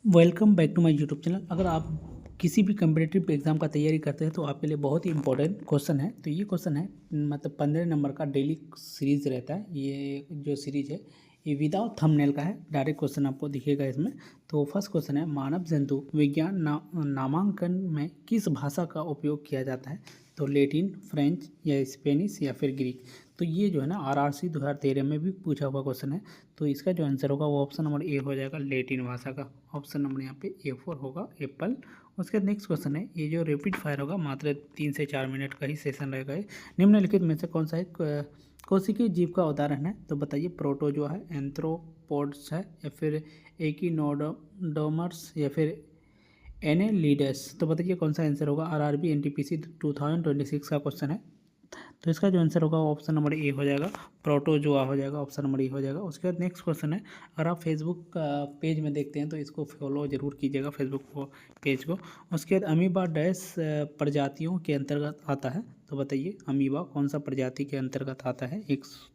Welcome back to my YouTube channel. अगर आप किसी भी कम्पिटिटिव एग्ज़ाम का तैयारी करते हैं तो आपके लिए बहुत ही इंपॉर्टेंट क्वेश्चन है। तो ये क्वेश्चन है मतलब 15 नंबर का डेली सीरीज रहता है। ये जो सीरीज है ये विदाउट थंबनेल का है, डायरेक्ट क्वेश्चन आपको दिखेगा इसमें। तो फर्स्ट क्वेश्चन है, मानव जंतु विज्ञान नामांकन में किस भाषा का उपयोग किया जाता है? तो लैटिन, फ्रेंच या स्पेनिश या फिर ग्रीक। तो ये जो है ना RRC 2013 में भी पूछा हुआ क्वेश्चन है। तो इसका जो आंसर होगा वो ऑप्शन नंबर ए हो जाएगा, लैटिन भाषा का। ऑप्शन नंबर यहाँ पे A4 होगा, एप्पल। उसके बाद नेक्स्ट क्वेश्चन है, ये जो रैपिड फायर होगा मात्र 3 से 4 मिनट का ही सेशन रहेगा। ये निम्नलिखित में से कौन सा एक कोशिकीय जीव का उदाहरण है? तो बताइए, प्रोटोजोआ है, एंथ्रोपोड्स है या फिर एकिनोडर्म्स या फिर एनेलिडस। तो बताइए कौन सा आंसर होगा। RRB NTPC 2026 का क्वेश्चन है। तो इसका जो आंसर होगा वो ऑप्शन नंबर ए हो जाएगा, प्रोटोजोआ हो जाएगा, ऑप्शन नंबर ए हो जाएगा। उसके बाद नेक्स्ट क्वेश्चन है, अगर आप फेसबुक पेज में देखते हैं तो इसको फॉलो जरूर कीजिएगा, फेसबुक पेज को। उसके बाद अमीबा डैश प्रजातियों के अंतर्गत आता है? तो बताइए अमीबा कौन सा प्रजाति के अंतर्गत आता है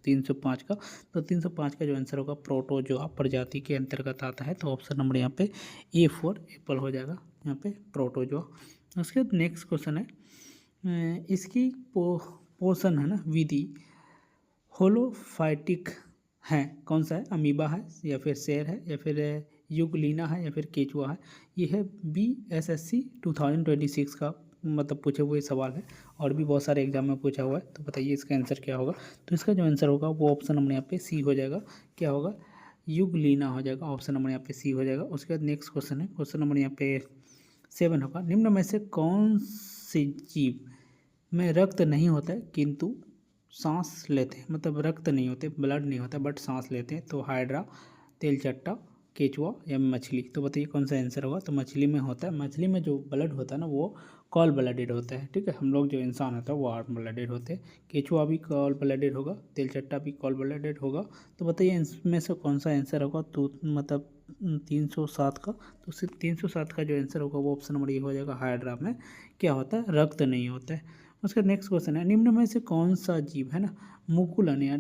305 का? तो 305 का जो आंसर होगा प्रोटोजोआ प्रजाति के अंतर्गत आता है। तो ऑप्शन नंबर यहाँ पे A4 एप्पल हो जाएगा, यहाँ पे प्रोटोजोआ। उसके बाद नेक्स्ट क्वेश्चन है, इसकी पोषण है ना विधि होलोफाइटिक है, कौन सा है? अमीबा है या फिर शेर है या फिर युगलीना है या फिर केचुआ है? ये है BSSC 2026 का मतलब पूछे हुए सवाल है, और भी बहुत सारे एग्जाम में पूछा हुआ है। तो बताइए इसका आंसर क्या होगा। तो इसका जो आंसर होगा वो ऑप्शन नंबर यहाँ पे सी हो जाएगा, क्या होगा? युगलीना हो जाएगा, ऑप्शन नंबर यहाँ पे सी हो जाएगा। उसके बाद नेक्स्ट क्वेश्चन है, क्वेश्चन नंबर यहाँ पे 7 होगा, निम्न में से कौन सी जीव में रक्त नहीं होता है किंतु सांस लेते हैं? मतलब रक्त नहीं होते, ब्लड नहीं होता बट सांस लेते हैं। तो हाइड्रा, तेलचट्टा, केचुआ या मछली। तो बताइए कौन सा आंसर होगा। तो मछली में होता है, मछली में जो ब्लड होता है ना वो कॉल ब्लडेड होता है, ठीक है। हम लोग जो इंसान होता है वो वार्म ब्लडेड होते हैं। केचुआ भी कॉल ब्लडेड होगा, तेलचट्टा भी कॉल ब्लडेड होगा। तो बताइए इनमें से कौन सा आंसर होगा। तो मतलब 307 का। तो सिर्फ 307 का जो आंसर होगा वो ऑप्शन नंबर ये हो जाएगा, हाइड्रा में क्या होता है? रक्त नहीं होता है। उसका नेक्स्ट क्वेश्चन है, निम्न में से कौन सा जीव है ना मुकुलन या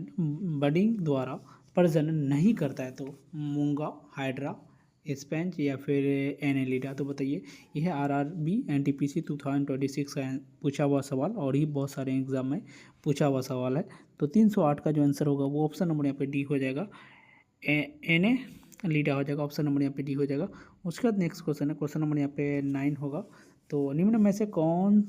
बडिंग द्वारा प्रजनन नहीं करता है? तो मूंगा, हाइड्रा, स्पेंच या फिर एनेलिडा। तो बताइए, यह है RRB NTPC 2026 का पूछा हुआ सवाल, और ही बहुत सारे एग्जाम में पूछा हुआ सवाल है। तो 308 का जो आंसर होगा वो ऑप्शन नंबर यहाँ पे डी हो जाएगा, एनेलिडा हो जाएगा, ऑप्शन नंबर यहाँ पे डी हो जाएगा। उसके बाद नेक्स्ट क्वेश्चन है, क्वेश्चन नंबर यहाँ पे 9 होगा। तो निम्न में से कौन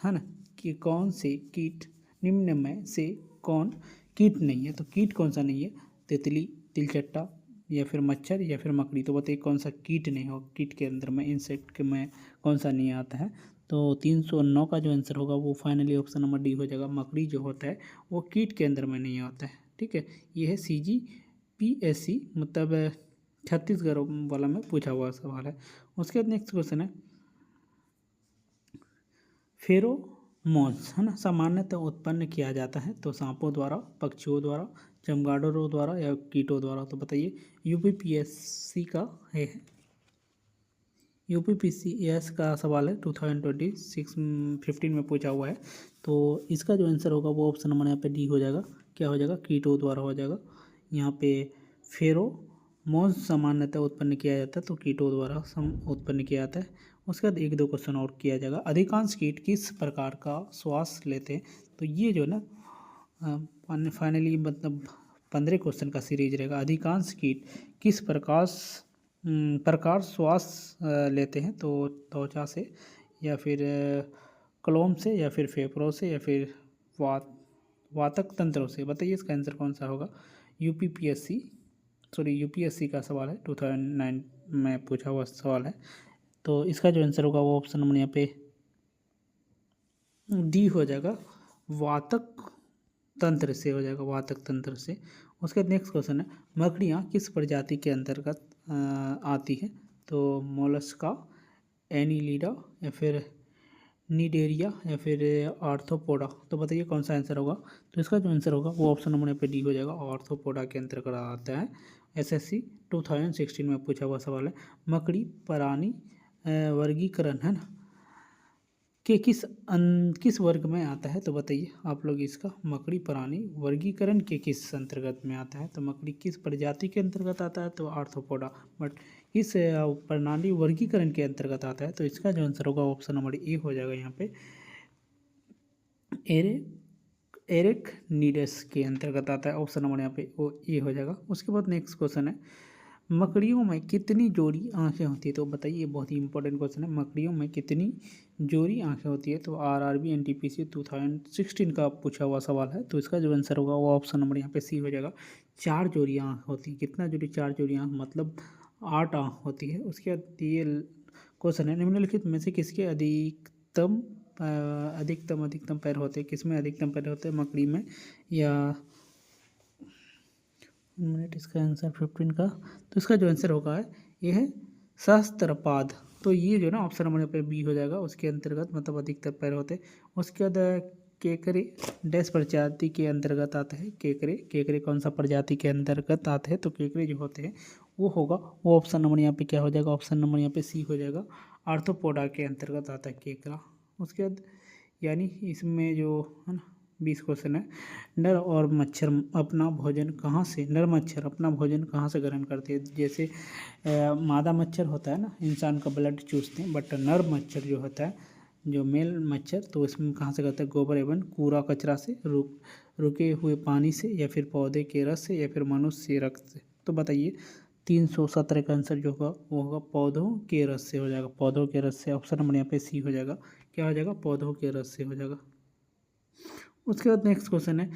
है ना कि कौन से कीट, निम्न में से कौन कीट नहीं है? तो कीट कौन सा नहीं है? तितली, तिलचट्टा या फिर मच्छर या फिर मकड़ी। तो बताइए कौन सा कीट नहीं हो, कीट के अंदर में, इंसेक्ट के में कौन सा नहीं आता है? तो 309 का जो आंसर होगा वो फाइनली ऑप्शन नंबर डी हो जाएगा, मकड़ी जो होता है वो कीट के अंदर में नहीं आता है, ठीक है। ये है CGPSC मतलब छत्तीसगढ़ वाला में पूछा हुआ सवाल है। उसके बाद नेक्स्ट क्वेश्चन है, फेरोमोन्स है ना सामान्यतः उत्पन्न किया जाता है? तो सांपों द्वारा, पक्षियों द्वारा, चमगादड़ों द्वारा या कीटों द्वारा। तो बताइए UPPSC का है, UPPCS का सवाल है, 2026 15 में पूछा हुआ है। तो इसका जो आंसर होगा वो ऑप्शन नंबर यहाँ पे डी हो जाएगा, क्या हो जाएगा? कीटों द्वारा हो जाएगा। यहाँ पे फेरोमोन्स सामान्यतः उत्पन्न किया जाता है, तो कीटों द्वारा उत्पन्न किया जाता है। उसके बाद एक दो क्वेश्चन और किया जाएगा, अधिकांश कीट किस प्रकार का श्वास लेते हैं? तो ये जो है ना फाइनली मतलब 15 क्वेश्चन का सीरीज रहेगा। अधिकांश कीट किस प्रकार श्वास लेते हैं? तो त्वचा से या फिर क्लोम से या फिर फेफड़ों से या फिर वातक तंत्रों से। बताइए इसका आंसर कौन सा होगा। UPSC का सवाल है, 2009 में पूछा हुआ सवाल है। तो इसका जो आंसर होगा वो ऑप्शन नंबर यहाँ पे डी हो जाएगा, वातक तंत्र से हो जाएगा, वातक तंत्र से। उसके बाद नेक्स्ट क्वेश्चन है, मकड़ियाँ किस प्रजाति के अंतर्गत आती है? तो मोलस्का, एनीलिडा या फिर निडेरिया या फिर आर्थ्रोपोडा। तो बताइए कौन सा आंसर होगा। तो इसका जो आंसर होगा वो ऑप्शन नंबर यहाँ पे डी हो जाएगा, आर्थ्रोपोडा के अंतर्गत आता है। SSC 2016 में पूछा हुआ सवाल है, मकड़ी प्राणी वर्गीकरण है ना के किस वर्ग में आता है? तो बताइए आप लोग इसका। मकड़ी प्राणी वर्गीकरण के किस अंतर्गत में आता है? तो मकड़ी किस प्रजाति के अंतर्गत आता है? तो आर्थ्रोपोडा। बट किस प्रणाली वर्गीकरण के अंतर्गत आता है? तो इसका जो आंसर होगा ऑप्शन नंबर ए हो जाएगा यहाँ पे, एरेक्निडस के अंतर्गत आता है। ऑप्शन नंबर यहाँ पे वो ए हो जाएगा। उसके बाद नेक्स्ट क्वेश्चन है, मकड़ियों में कितनी जोड़ी आंखें होती है? तो बताइए, ये बहुत ही इंपॉर्टेंट क्वेश्चन है। मकड़ियों में कितनी जोड़ी आंखें होती है? तो आरआरबी एनटीपीसी 2016 का पूछा हुआ सवाल है। तो इसका जो आंसर होगा वो ऑप्शन नंबर यहाँ पे सी हो जाएगा, 4 जोड़ी आंख होती है। कितना जोड़ी? 4 जोड़ी आंख, मतलब 8 आंख होती है। उसके बाद ये क्वेश्चन है, निम्नलिखित में से किसके अधिकतम पैर होते हैं? किसमें अधिकतम पैर होते हैं? मकड़ी में या मिनट? इसका आंसर 15 का। तो इसका जो आंसर होगा ये है सहस्त्रपाद। तो ये जो ना ऑप्शन नंबर पे बी हो जाएगा, उसके अंतर्गत मतलब अधिकतर पैर होते हैं। उसके बाद केकरे डैश प्रजाति के अंतर्गत आते हैं। केकरे कौन सा प्रजाति के अंतर्गत आते हैं? तो केकरे जो होते हैं वो होगा, वो ऑप्शन नंबर यहाँ पे क्या हो जाएगा? ऑप्शन नंबर यहाँ पे सी हो जाएगा, आर्थ्रोपोडा के अंतर्गत आता है केकरा। उसके बाद यानी इसमें जो है ना 20 क्वेश्चन है, नर मच्छर अपना भोजन कहाँ से ग्रहण करते हैं? जैसे मादा मच्छर होता है ना, इंसान का ब्लड चूसते हैं, बट नर मच्छर जो होता है, जो मेल मच्छर, तो इसमें कहाँ से करते हैं? गोबर एवं कूड़ा कचरा से, रुके हुए पानी से, या फिर पौधे के रस से, या फिर मनुष्य रक्त से। तो बताइए 317 का आंसर जो होगा वो होगा पौधों के रस से हो जाएगा। पौधों के रस से ऑप्शन नंबर यहाँ पे सी हो जाएगा। क्या हो जाएगा? पौधों के रस से हो जाएगा। उसके बाद नेक्स्ट क्वेश्चन है,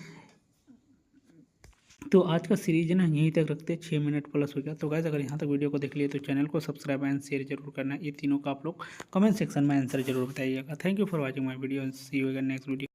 तो आज का सीरीज ना यहीं तक रखते हैं, 6 मिनट प्लस हो गया। तो गाइस, अगर यहाँ तक वीडियो को देख लिए तो चैनल को सब्सक्राइब एंड शेयर जरूर करना। ये तीनों का आप लोग कमेंट सेक्शन में आंसर जरूर बताइएगा। Thank you for watching my video, see you again next video.